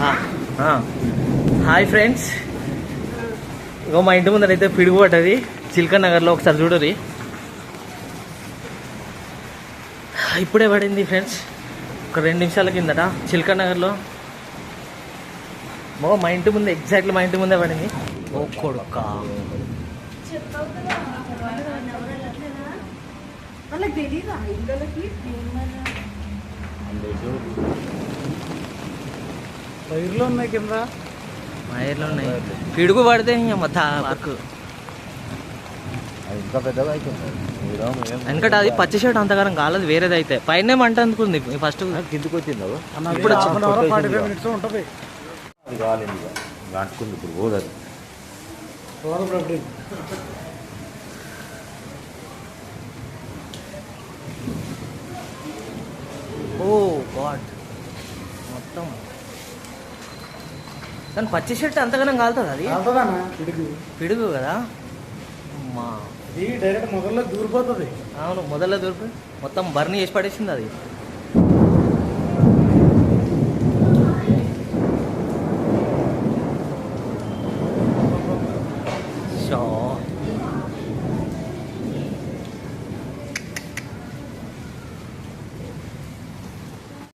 Hi friends, ఇగో మా ఇంటి ముందర అయితే పిడుగు పడ్డది చిల్కన్ నగర్లో. ఒకసారి చూడరి, ఇప్పుడే పడింది ఫ్రెండ్స్, ఒక 2 నిమిషాల కిందట చిల్కన్ నగర్లో. మా ఇంటి ముందే, ఎగ్జాక్ట్లీ మా ఇంటి ముందే పడింది. ఓ కొడుక, వైర్లు ఉన్నాయి కింద, వైర్లు ఉన్నాయి. పిడుగు పడితే వర్క్ ఇంకా పెద్దగా అవుతుంది. ఎందుకంటే అది పచ్చి షర్ట్ అంతగానం కాలేదు, వేరేది అయితే పైన మంట అందుకుంది. ఫస్ట్ కిందకి వచ్చింది ఇప్పుడు ఉంటుంది. అది కాలేదు, అంటుకుంది ఇప్పుడు పోదు. ఓ గాడ్, మొత్తం కానీ పచ్చి షర్ట్ అంతగానం కాలుతుంది. అది పిడుగు కదా అమ్మా, ఇది డైరెక్ట్ మొదల్లో దూరిపోతుంది. అవును, మొదల్లో దూరిపోయి మొత్తం బర్న్ చేసి పడేసింది అది. షో